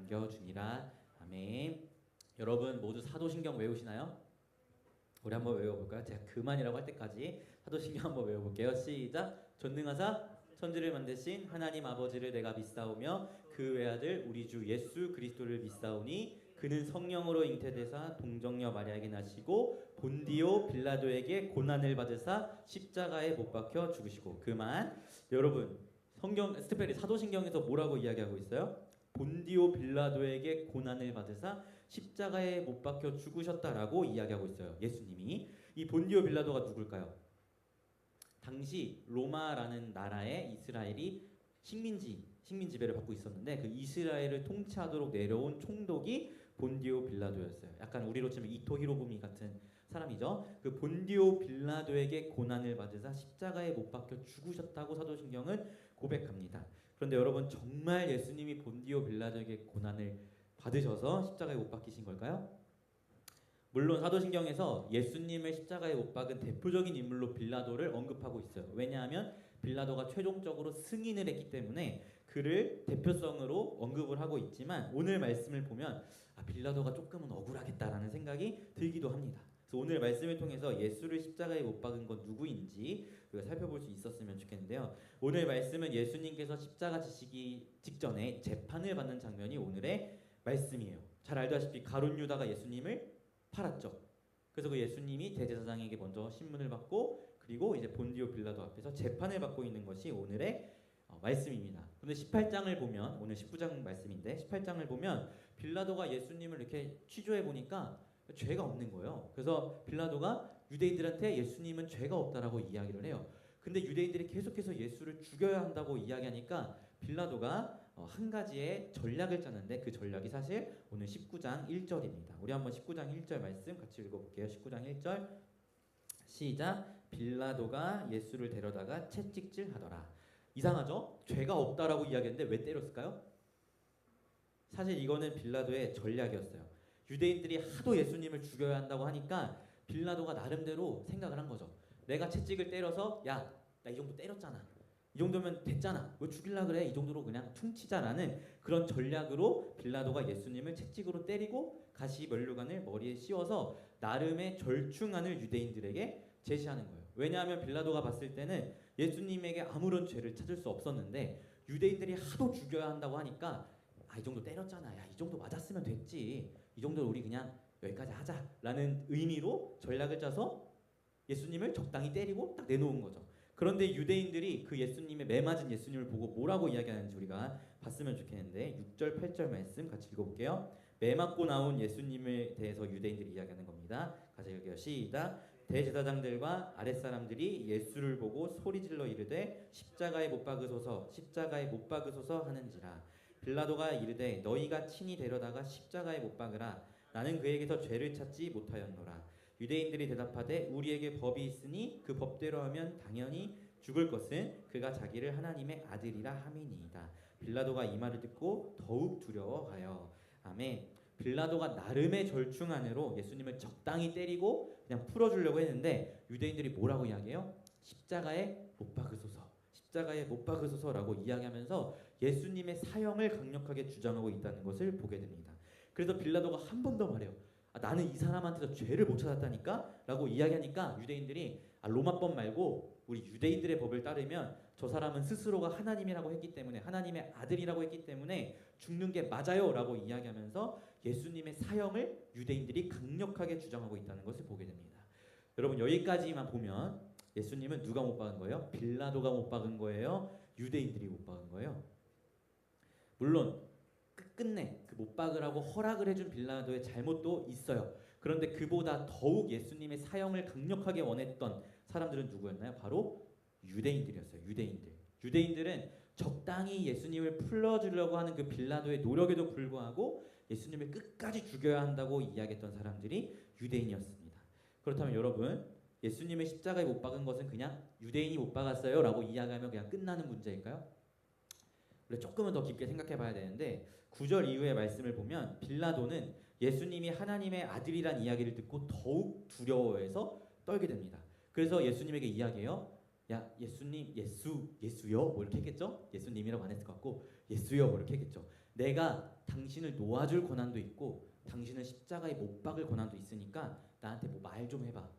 남겨주니라. 아멘. 여러분 모두 사도신경 외우시나요? 우리 한번 외워볼까요? 제가 그만이라고 할 때까지 사도신경 한번 외워볼게요. 시작. 전능하사 천지를 만드신 하나님 아버지를 내가 믿사오며 그 외아들 우리 주 예수 그리스도를 믿사오니 그는 성령으로 잉태되사 동정녀 마리아에게 나시고 본디오 빌라도에게 고난을 받으사 십자가에 못 박혀 죽으시고. 그만. 여러분 성경 스테펠이 사도신경에서 뭐라고 이야기하고 있어요? 본디오 빌라도에게 고난을 받으사 십자가에 못 박혀 죽으셨다라고 이야기하고 있어요. 예수님이. 이 본디오 빌라도가 누굴까요? 당시 로마라는 나라에 이스라엘이 식민 지배를 받고 있었는데 그 이스라엘을 통치하도록 내려온 총독이 본디오 빌라도였어요. 약간 우리로 치면 이토 히로부미 같은 사람이죠. 그 본디오 빌라도에게 고난을 받으사 십자가에 못 박혀 죽으셨다고 사도신경은 고백합니다. 그런데 여러분 정말 예수님이 본디오 빌라도에게 고난을 받으셔서 십자가에 못 박히신 걸까요? 물론 사도신경에서 예수님을 십자가에 못 박은 대표적인 인물로 빌라도를 언급하고 있어요. 왜냐하면 빌라도가 최종적으로 승인을 했기 때문에 그를 대표성으로 언급을 하고 있지만 오늘 말씀을 보면 빌라도가 조금은 억울하겠다라는 생각이 들기도 합니다. 그래서 오늘 말씀을 통해서 예수를 십자가에 못 박은 건 누구인지 우리가 살펴볼 수 있었으면 좋겠는데요. 오늘 말씀은 예수님께서 십자가 지시기 직전에 재판을 받는 장면이 오늘의 말씀이에요. 잘 알다시피 가룟 유다가 예수님을 팔았죠. 그래서 그 예수님이 대제사장에게 먼저 신문을 받고 그리고 이제 본디오 빌라도 앞에서 재판을 받고 있는 것이 오늘의 말씀입니다. 근데 18장을 보면 오늘 19장 말씀인데 18장을 보면 빌라도가 예수님을 이렇게 취조해 보니까 죄가 없는 거예요. 그래서 빌라도가 유대인들한테 예수님은 죄가 없다라고 이야기를 해요. 근데 유대인들이 계속해서 예수를 죽여야 한다고 이야기하니까 빌라도가 한 가지의 전략을 짰는데 그 전략이 사실 오늘 19장 1절입니다. 우리 한번 19장 1절 말씀 같이 읽어볼게요. 19장 1절 시작. 빌라도가 예수를 데려다가 채찍질 하더라. 이상하죠? 죄가 없다라고 이야기했는데 왜 때렸을까요? 사실 이거는 빌라도의 전략이었어요. 유대인들이 하도 예수님을 죽여야 한다고 하니까 빌라도가 나름대로 생각을 한 거죠. 내가 채찍을 때려서 야, 나 이 정도 때렸잖아. 이 정도면 됐잖아. 왜 죽일라 그래? 이 정도로 그냥 퉁치자라는 그런 전략으로 빌라도가 예수님을 채찍으로 때리고 가시 면류관을 머리에 씌워서 나름의 절충안을 유대인들에게 제시하는 거예요. 왜냐하면 빌라도가 봤을 때는 예수님에게 아무런 죄를 찾을 수 없었는데 유대인들이 하도 죽여야 한다고 하니까 이 정도 때렸잖아. 야, 이 정도 맞았으면 됐지. 이 정도 우리 그냥 여기까지 하자라는 의미로 전략을 짜서 예수님을 적당히 때리고 딱 내놓은 거죠. 그런데 유대인들이 그 예수님의 매맞은 예수님을 보고 뭐라고 이야기하는지 우리가 봤으면 좋겠는데 6절 8절 말씀 같이 읽어볼게요. 매맞고 나온 예수님에 대해서 유대인들이 이야기하는 겁니다. 같이 읽을게요. 시작. 대제사장들과 아랫사람들이 예수를 보고 소리질러 이르되 십자가에 못 박으소서 십자가에 못 박으소서 하는지라. 빌라도가 이르되 너희가 친히 데려다가 십자가에 못 박으라. 나는 그에게서 죄를 찾지 못하였노라. 유대인들이 대답하되 우리에게 법이 있으니 그 법대로 하면 당연히 죽을 것은 그가 자기를 하나님의 아들이라 함이니이다. 빌라도가 이 말을 듣고 더욱 두려워하여. 아멘. 빌라도가 나름의 절충안으로 예수님을 적당히 때리고 그냥 풀어주려고 했는데 유대인들이 뭐라고 이야기해요? 십자가에 못 박으소서. 십자가에 못 박으소서라고 이야기하면서 예수님의 사형을 강력하게 주장하고 있다는 것을 보게 됩니다. 그래서 빌라도가 한 번 더 말해요. 나는 이 사람한테서 죄를 못 찾았다니까? 라고 이야기하니까 유대인들이 로마법 말고 우리 유대인들의 법을 따르면 저 사람은 스스로가 하나님이라고 했기 때문에 하나님의 아들이라고 했기 때문에 죽는 게 맞아요 라고 이야기하면서 예수님의 사형을 유대인들이 강력하게 주장하고 있다는 것을 보게 됩니다. 여러분 여기까지만 보면 예수님은 누가 못 박은 거예요? 빌라도가 못 박은 거예요? 유대인들이 못 박은 거예요? 물론 끝끝내 그 못 박으라고 허락을 해준 빌라도의 잘못도 있어요. 그런데 그보다 더욱 예수님의 사형을 강력하게 원했던 사람들은 누구였나요? 바로 유대인들이었어요. 유대인들은 적당히 예수님을 풀어주려고 하는 그 빌라도의 노력에도 불구하고 예수님을 끝까지 죽여야 한다고 이야기했던 사람들이 유대인이었습니다. 그렇다면 여러분 예수님을 십자가에 못 박은 것은 그냥 유대인이 못 박았어요 라고 이야기하면 그냥 끝나는 문제일까요? 우리 조금은 더 깊게 생각해 봐야 되는데 9절 이후의 말씀을 보면 빌라도는 예수님이 하나님의 아들이란 이야기를 듣고 더욱 두려워해서 떨게 됩니다. 그래서 예수님에게 이야기해요. 야 예수님 예수요 뭐 이렇게 했겠죠? 예수님이라고 안 했을 것 같고 예수요 뭐 이렇게 했겠죠. 내가 당신을 놓아줄 권한도 있고 당신을 십자가에 못 박을 권한도 있으니까 나한테 뭐 말 좀 해봐.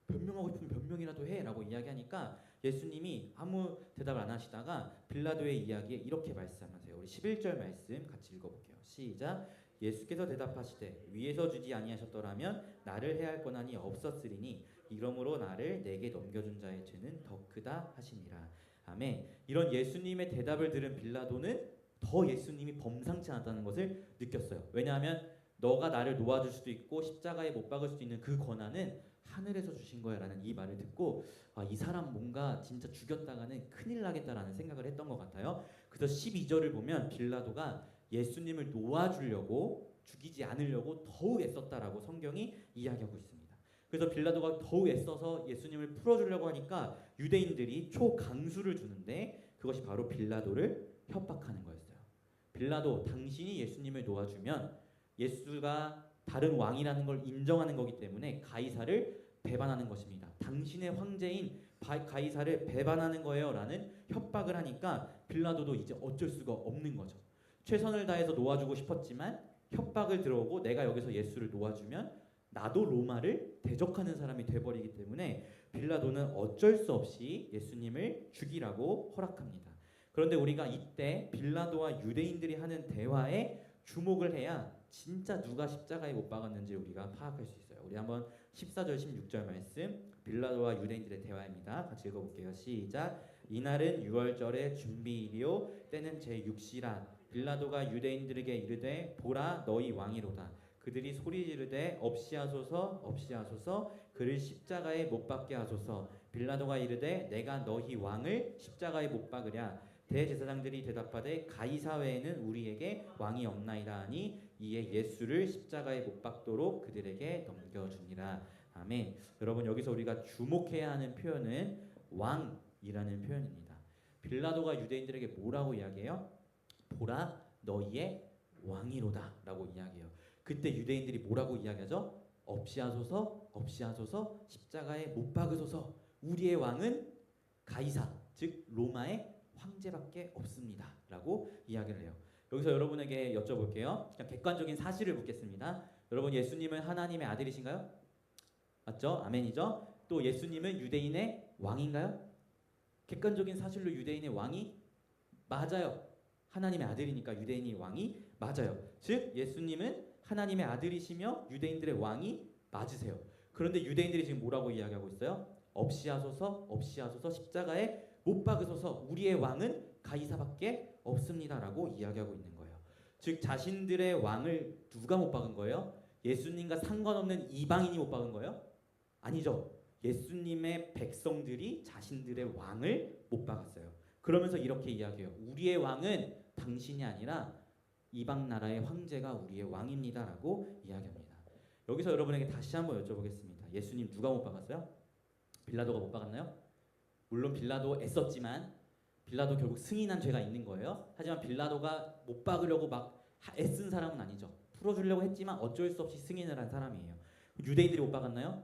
변명하고 싶으면 변명이라도 해라고 이야기하니까 예수님이 아무 대답을 안 하시다가 빌라도의 이야기에 이렇게 말씀하세요. 우리 11절 말씀 같이 읽어볼게요. 시작. 예수께서 대답하시되 위에서 주지 아니하셨더라면 나를 해할 권한이 없었으리니 이러므로 나를 내게 넘겨준 자의 죄는 더 크다 하시니라. 아멘. 이런 예수님의 대답을 들은 빌라도는 더 예수님이 범상치 않다는 것을 느꼈어요. 왜냐하면 너가 나를 놓아줄 수도 있고 십자가에 못 박을 수도 있는 그 권한은 하늘에서 주신 거야 라는 이 말을 듣고 이 사람 뭔가 진짜 죽였다가는 큰일 나겠다라는 생각을 했던 것 같아요. 그래서 12절을 보면 빌라도가 예수님을 놓아주려고 죽이지 않으려고 더욱 애썼다라고 성경이 이야기하고 있습니다. 그래서 빌라도가 더욱 애써서 예수님을 풀어주려고 하니까 유대인들이 초강수를 주는데 그것이 바로 빌라도를 협박하는 거였어요. 빌라도, 당신이 예수님을 놓아주면 예수가 다른 왕이라는 걸 인정하는 거기 때문에 가이사를 배반하는 것입니다. 당신의 황제인 가이사를 배반하는 거예요 라는 협박을 하니까 빌라도도 이제 어쩔 수가 없는 거죠. 최선을 다해서 놓아주고 싶었지만 협박을 들어오고 내가 여기서 예수를 놓아주면 나도 로마를 대적하는 사람이 돼버리기 때문에 빌라도는 어쩔 수 없이 예수님을 죽이라고 허락합니다. 그런데 우리가 이때 빌라도와 유대인들이 하는 대화에 주목을 해야 진짜 누가 십자가에 못 박았는지 우리가 파악할 수 있어요. 우리 한번 14절 16절 말씀 빌라도와 유대인들의 대화입니다. 같이 읽어볼게요. 시작. 이날은 6월절의 준비일이요 때는 제6시라. 빌라도가 유대인들에게 이르되 보라 너희 왕이로다. 그들이 소리 지르되 없이하소서 없이하소서 그를 십자가에 못 박게 하소서. 빌라도가 이르되 내가 너희 왕을 십자가에 못 박으랴. 대제사장들이 대답하되 가이사 외에는 우리에게 왕이 없나이다 하니 이에 예수를 십자가에 못 박도록 그들에게 넘겨주니라. 아멘. 여러분 여기서 우리가 주목해야 하는 표현은 왕이라는 표현입니다. 빌라도가 유대인들에게 뭐라고 이야기해요? 보라 너희의 왕이로다 라고 이야기해요. 그때 유대인들이 뭐라고 이야기하죠? 없이하소서 없이하소서 십자가에 못 박으소서. 우리의 왕은 가이사 즉 로마의 황제밖에 없습니다 라고 이야기를 해요. 여기서 여러분에게 여쭤볼게요. 그냥 객관적인 사실을 묻겠습니다. 여러분 예수님은 하나님의 아들이신가요? 맞죠? 아멘이죠? 또 예수님은 유대인의 왕인가요? 객관적인 사실로 유대인의 왕이 맞아요. 하나님의 아들이니까 유대인이 왕이 맞아요. 즉 예수님은 하나님의 아들이시며 유대인들의 왕이 맞으세요. 그런데 유대인들이 지금 뭐라고 이야기하고 있어요? 없이하소서 없이하소서 십자가에 못 박으소서 우리의 왕은 가이사밖에 없습니다라고 이야기하고 있는 거예요. 즉 자신들의 왕을 누가 못 박은 거예요? 예수님과 상관없는 이방인이 못 박은 거예요? 아니죠. 예수님의 백성들이 자신들의 왕을 못 박았어요. 그러면서 이렇게 이야기해요. 우리의 왕은 당신이 아니라 이방 나라의 황제가 우리의 왕입니다라고 이야기합니다. 여기서 여러분에게 다시 한번 여쭤보겠습니다. 예수님 누가 못 박았어요? 빌라도가 못 박았나요? 물론 빌라도 애썼지만 빌라도 결국 승인한 죄가 있는 거예요. 하지만 빌라도가 못 박으려고 막 애쓴 사람은 아니죠. 풀어주려고 했지만 어쩔 수 없이 승인을 한 사람이에요. 유대인들이 못 박았나요?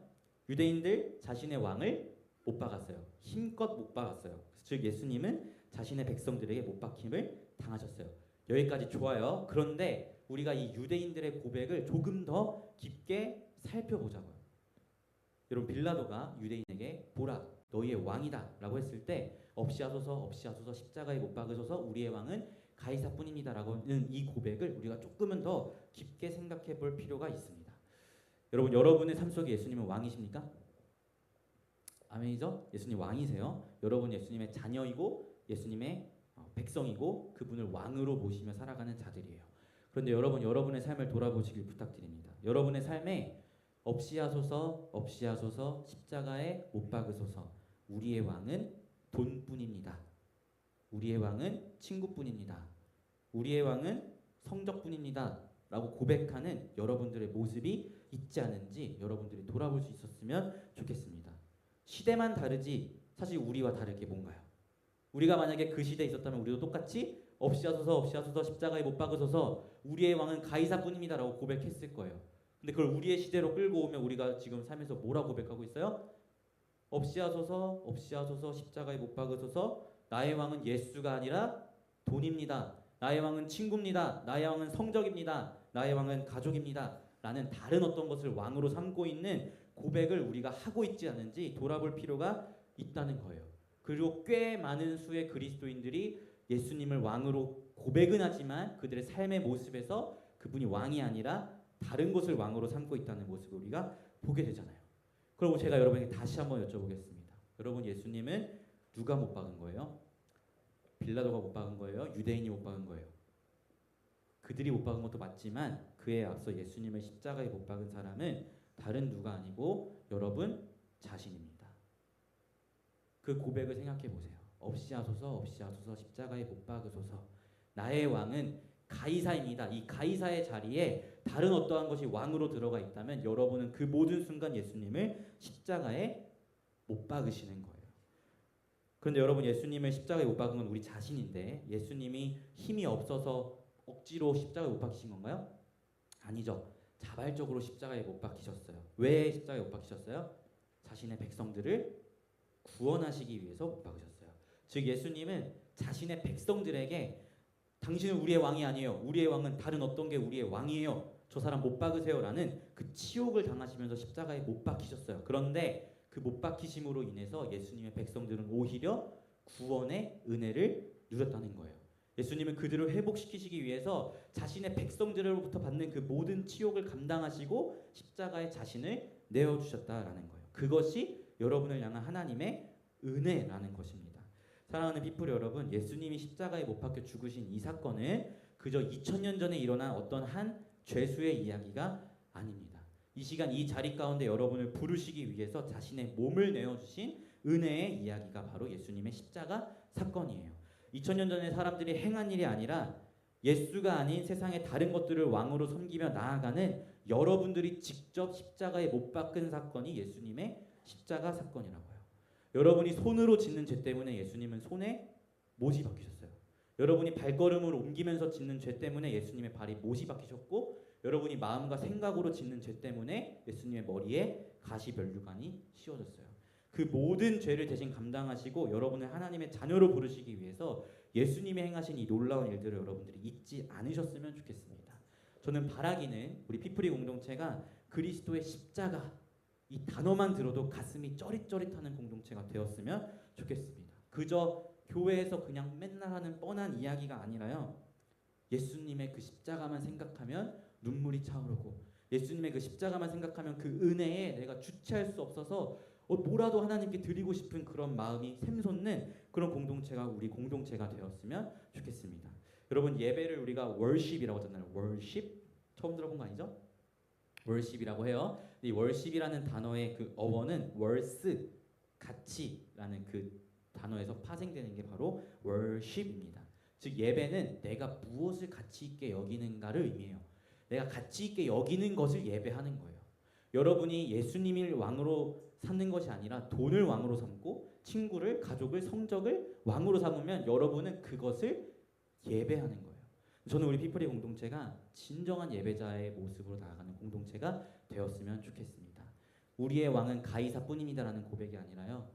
유대인들 자신의 왕을 못 박았어요. 힘껏 못 박았어요. 즉 예수님은 자신의 백성들에게 못 박힘을 당하셨어요. 여기까지 좋아요. 그런데 우리가 이 유대인들의 고백을 조금 더 깊게 살펴보자고요. 여러분 빌라도가 유대인에게 보라 너희의 왕이다 라고 했을 때 없이하소서 없이하소서 십자가에 못 박으소서 우리의 왕은 가이사뿐입니다 라고는 이 고백을 우리가 조금은 더 깊게 생각해 볼 필요가 있습니다. 여러분 여러분의 삶 속에 예수님은 왕이십니까? 아멘이죠? 예수님 왕이세요. 여러분 예수님의 자녀이고 예수님의 백성이고 그분을 왕으로 모시며 살아가는 자들이에요. 그런데 여러분 여러분의 삶을 돌아보시길 부탁드립니다. 여러분의 삶에 없이하소서 없이하소서 십자가에 못 박으소서 우리의 왕은 돈뿐입니다. 우리의 왕은 친구뿐입니다. 우리의 왕은 성적뿐입니다 라고 고백하는 여러분들의 모습이 있지 않은지 여러분들이 돌아볼 수 있었으면 좋겠습니다. 시대만 다르지 사실 우리와 다를 게 뭔가요? 우리가 만약에 그 시대에 있었다면 우리도 똑같이 없이하소서 없이하소서 십자가에 못 박으소서 우리의 왕은 가이사뿐입니다 라고 고백했을 거예요. 근데 그걸 우리의 시대로 끌고 오면 우리가 지금 삶에서 뭐라고 고백하고 있어요? 없이하소서 없이하소서 십자가에 못 박으소서 나의 왕은 예수가 아니라 돈입니다. 나의 왕은 친구입니다. 나의 왕은 성적입니다. 나의 왕은 가족입니다. 라는 다른 어떤 것을 왕으로 삼고 있는 고백을 우리가 하고 있지 않은지 돌아볼 필요가 있다는 거예요. 그리고 꽤 많은 수의 그리스도인들이 예수님을 왕으로 고백은 하지만 그들의 삶의 모습에서 그분이 왕이 아니라 다른 것을 왕으로 삼고 있다는 모습을 우리가 보게 되잖아요. 그리고 제가 여러분에게 다시 한번 여쭤보겠습니다. 여러분, 예수님은 누가 못 박은 거예요? 빌라도가 못 박은 거예요? 유대인이 못 박은 거예요? 그들이 못 박은 것도 맞지만 그에 앞서 예수님을 십자가에 못 박은 사람은 다른 누가 아니고 여러분 자신입니다. 그 고백을 생각해 보세요. 없이 하소서, 없이 하소서, 십자가에 못 박으소서. 나의 왕은 가이사입니다. 이 가이사의 자리에 다른 어떠한 것이 왕으로 들어가 있다면 여러분은 그 모든 순간 예수님을 십자가에 못 박으시는 거예요. 그런데 여러분, 예수님을 십자가에 못 박은 건 우리 자신인데 예수님이 힘이 없어서 억지로 십자가에 못 박히신 건가요? 아니죠. 자발적으로 십자가에 못 박히셨어요. 왜 십자가에 못 박히셨어요? 자신의 백성들을 구원하시기 위해서 못 박으셨어요. 즉 예수님은 자신의 백성들에게 당신은 우리의 왕이 아니에요. 우리의 왕은 다른 어떤 게 우리의 왕이에요. 저 사람 못 박으세요. 라는 그 치욕을 당하시면서 십자가에 못 박히셨어요. 그런데 그 못 박히심으로 인해서 예수님의 백성들은 오히려 구원의 은혜를 누렸다는 거예요. 예수님은 그들을 회복시키시기 위해서 자신의 백성들로부터 받는 그 모든 치욕을 감당하시고 십자가에 자신을 내어주셨다라는 거예요. 그것이 여러분을 향한 하나님의 은혜라는 것입니다. 사랑하는 피플 여러분, 예수님이 십자가에 못 박혀 죽으신 이 사건은 그저 2000년 전에 일어난 어떤 한 죄수의 이야기가 아닙니다. 이 시간 이 자리 가운데 여러분을 부르시기 위해서 자신의 몸을 내어주신 은혜의 이야기가 바로 예수님의 십자가 사건이에요. 2000년 전에 사람들이 행한 일이 아니라 예수가 아닌 세상의 다른 것들을 왕으로 섬기며 나아가는 여러분들이 직접 십자가에 못 박힌 사건이 예수님의 십자가 사건이라고요. 여러분이 손으로 짓는 죄 때문에 예수님은 손에 못이 박히셨어요. 여러분이 발걸음을 옮기면서 짓는 죄 때문에 예수님의 발이 못이 박히셨고, 여러분이 마음과 생각으로 짓는 죄 때문에 예수님의 머리에 가시면류관이 씌워졌어요. 그 모든 죄를 대신 감당하시고 여러분을 하나님의 자녀로 부르시기 위해서 예수님이 행하신 이 놀라운 일들을 여러분들이 잊지 않으셨으면 좋겠습니다. 저는 바라기는 우리 피프리 공동체가 그리스도의 십자가 이 단어만 들어도 가슴이 쩌릿쩌릿하는 공동체가 되었으면 좋겠습니다. 그저 교회에서 그냥 맨날 하는 뻔한 이야기가 아니라요, 예수님의 그 십자가만 생각하면 눈물이 차오르고 예수님의 그 십자가만 생각하면 그 은혜에 내가 주체할 수 없어서 뭐라도 하나님께 드리고 싶은 그런 마음이 샘솟는 그런 공동체가 우리 공동체가 되었으면 좋겠습니다. 여러분, 예배를 우리가 월십이라고 하잖아요. 월십? 처음 들어본 거 아니죠? 월십이라고 해요. 이 월십이라는 단어의 그 어원은 월스, 가치라는 그 단어에서 파생되는 게 바로 월십입니다. 즉 예배는 내가 무엇을 가치 있게 여기는가를 의미해요. 내가 가치 있게 여기는 것을 예배하는 거예요. 여러분이 예수님을 왕으로 삼는 것이 아니라 돈을 왕으로 삼고 친구를, 가족을, 성적을 왕으로 삼으면 여러분은 그것을 예배하는 거예요. 저는 우리 피플의 공동체가 진정한 예배자의 모습으로 나아가는 공동체가 되었으면 좋겠습니다. 우리의 왕은 가이사뿐입니다라는 고백이 아니라요,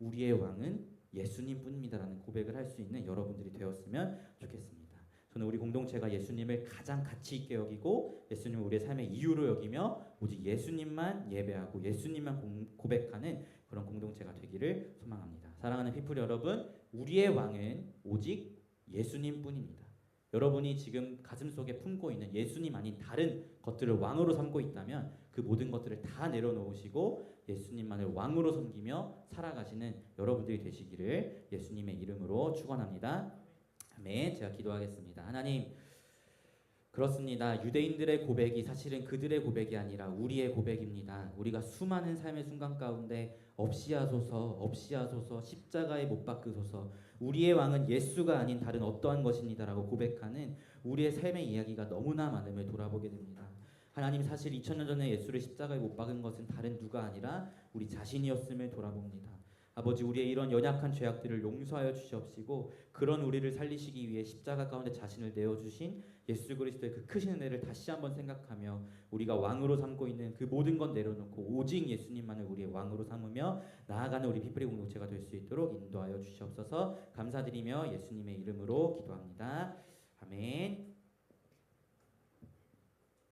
우리의 왕은 예수님뿐입니다라는 고백을 할 수 있는 여러분들이 되었으면 좋겠습니다. 저는 우리 공동체가 예수님을 가장 가치 있게 여기고 예수님을 우리의 삶의 이유로 여기며 오직 예수님만 예배하고 예수님만 고백하는 그런 공동체가 되기를 소망합니다. 사랑하는 피플 여러분, 우리의 왕은 오직 예수님뿐입니다. 여러분이 지금 가슴속에 품고 있는 예수님 아닌 다른 것들을 왕으로 삼고 있다면 그 모든 것들을 다 내려놓으시고 예수님만을 왕으로 섬기며 살아가시는 여러분들이 되시기를 예수님의 이름으로 축원합니다. 아멘. 제가 기도하겠습니다. 하나님, 그렇습니다. 유대인들의 고백이 사실은 그들의 고백이 아니라 우리의 고백입니다. 우리가 수많은 삶의 순간 가운데 없이 하소서, 없이 하소서, 십자가에 못 박으소서, 우리의 왕은 예수가 아닌 다른 어떠한 것입니다라고 고백하는 우리의 삶의 이야기가 너무나 많음을 돌아보게 됩니다. 하나님, 사실 2000년 전에 예수를 십자가에 못 박은 것은 다른 누가 아니라 우리 자신이었음을 돌아봅니다. 아버지, 우리의 이런 연약한 죄악들을 용서하여 주시옵시고 그런 우리를 살리시기 위해 십자가 가운데 자신을 내어주신 예수 그리스도의 그 크신 은혜를 다시 한번 생각하며 우리가 왕으로 삼고 있는 그 모든 것 내려놓고 오직 예수님만을 우리의 왕으로 삼으며 나아가는 우리 피프리 공동체가 될 수 있도록 인도하여 주시옵소서. 감사드리며 예수님의 이름으로 기도합니다. 아멘.